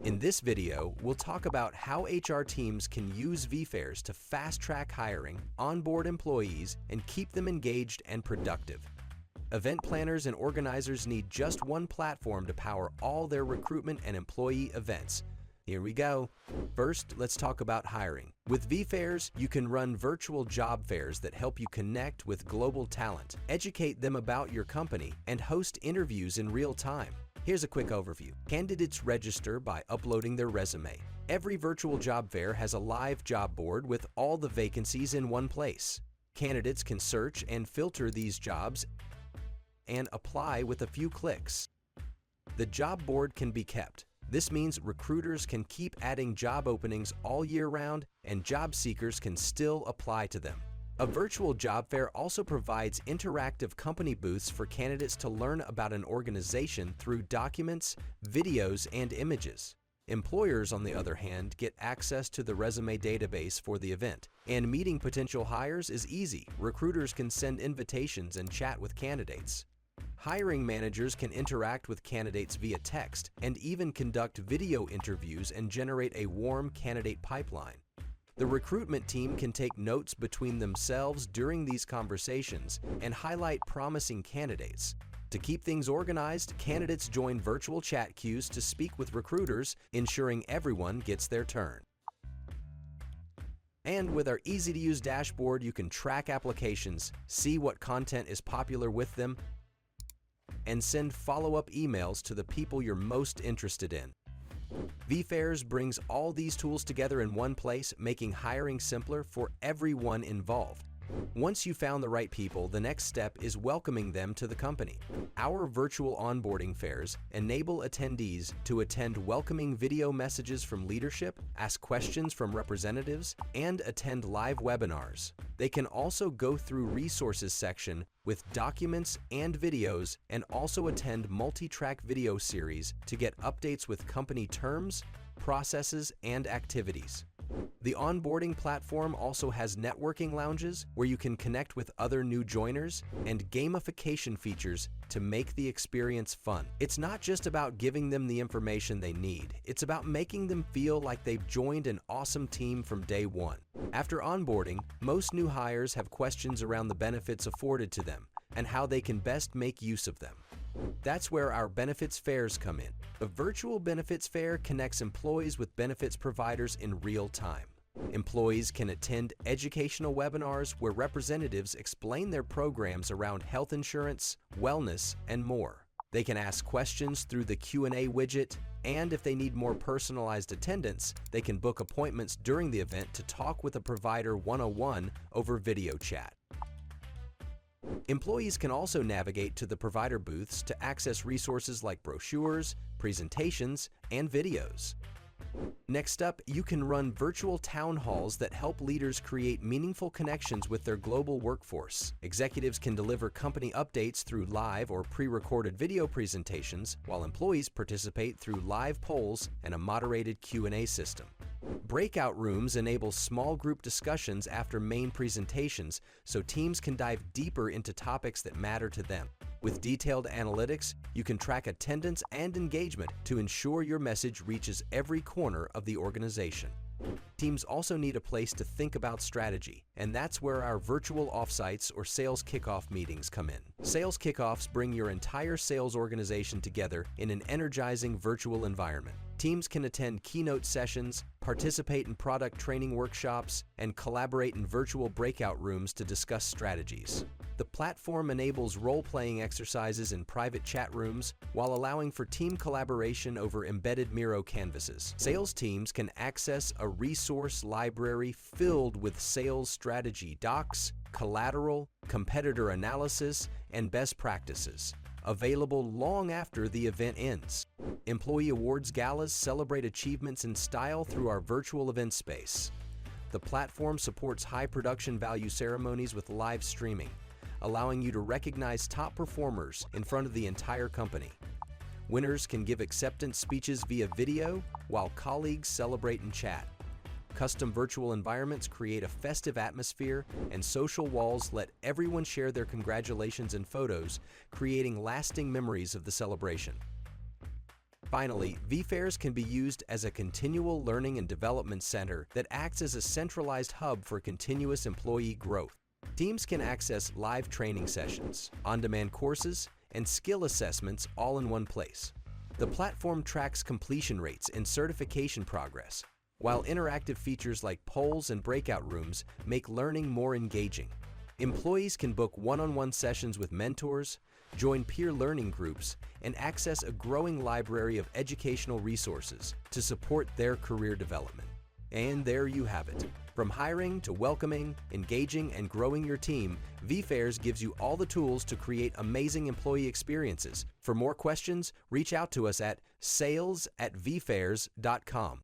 In this video, we'll talk about how HR teams can use vFairs to fast-track hiring, onboard employees, and keep them engaged and productive. Event planners and organizers need just one platform to power all their recruitment and employee events. Here we go. First, let's talk about hiring. With vFairs, you can run virtual job fairs that help you connect with global talent, educate them about your company, and host interviews in real time. Here's a quick overview. Candidates register by uploading their resume. Every virtual job fair has a live job board with all the vacancies in one place. Candidates can search and filter these jobs and apply with a few clicks. The job board can be kept. This means recruiters can keep adding job openings all year round and job seekers can still apply to them. A virtual job fair also provides interactive company booths for candidates to learn about an organization through documents, videos, and images. Employers, on the other hand, get access to the resume database for the event. And meeting potential hires is easy. Recruiters can send invitations and chat with candidates. Hiring managers can interact with candidates via text and even conduct video interviews and generate a warm candidate pipeline. The recruitment team can take notes between themselves during these conversations and highlight promising candidates. To keep things organized, candidates join virtual chat queues to speak with recruiters, ensuring everyone gets their turn. And with our easy-to-use dashboard, you can track applications, see what content is popular with them, and send follow-up emails to the people you're most interested in. vFairs brings all these tools together in one place, making hiring simpler for everyone involved. Once you've found the right people, the next step is welcoming them to the company. Our virtual onboarding fairs enable attendees to attend welcoming video messages from leadership, ask questions from representatives, and attend live webinars. They can also go through resources section with documents and videos and also attend multi-track video series to get updates with company terms, processes, and activities. The onboarding platform also has networking lounges where you can connect with other new joiners and gamification features to make the experience fun. It's not just about giving them the information they need, it's about making them feel like they've joined an awesome team from day one. After onboarding, most new hires have questions around the benefits afforded to them and how they can best make use of them. That's where our benefits fairs come in. A virtual benefits fair connects employees with benefits providers in real time. Employees can attend educational webinars where representatives explain their programs around health insurance, wellness, and more. They can ask questions through the Q&A widget, and if they need more personalized attendance, they can book appointments during the event to talk with a provider one-on-one over video chat. Employees can also navigate to the provider booths to access resources like brochures, presentations, and videos. Next up, you can run virtual town halls that help leaders create meaningful connections with their global workforce. Executives can deliver company updates through live or pre-recorded video presentations, while employees participate through live polls and a moderated Q&A system. Breakout rooms enable small group discussions after main presentations so teams can dive deeper into topics that matter to them. With detailed analytics, you can track attendance and engagement to ensure your message reaches every corner of the organization. Teams also need a place to think about strategy, and that's where our virtual offsites or sales kickoff meetings come in. Sales kickoffs bring your entire sales organization together in an energizing virtual environment. Teams can attend keynote sessions, participate in product training workshops, and collaborate in virtual breakout rooms to discuss strategies. The platform enables role-playing exercises in private chat rooms while allowing for team collaboration over embedded Miro canvases. Sales teams can access a resource library filled with sales strategy docs, collateral, competitor analysis, and best practices, available long after the event ends. Employee awards galas celebrate achievements in style through our virtual event space. The platform supports high production value ceremonies with live streaming, allowing you to recognize top performers in front of the entire company. Winners can give acceptance speeches via video, while colleagues celebrate and chat. Custom virtual environments create a festive atmosphere, and social walls let everyone share their congratulations and photos, creating lasting memories of the celebration. Finally, vFairs can be used as a continual learning and development center that acts as a centralized hub for continuous employee growth. Teams can access live training sessions, on-demand courses, and skill assessments all in one place. The platform tracks completion rates and certification progress, while interactive features like polls and breakout rooms make learning more engaging. Employees can book one-on-one sessions with mentors, join peer learning groups, and access a growing library of educational resources to support their career development. And there you have it. From hiring to welcoming, engaging, and growing your team, vFairs gives you all the tools to create amazing employee experiences. For more questions, reach out to us at sales@vfairs.com.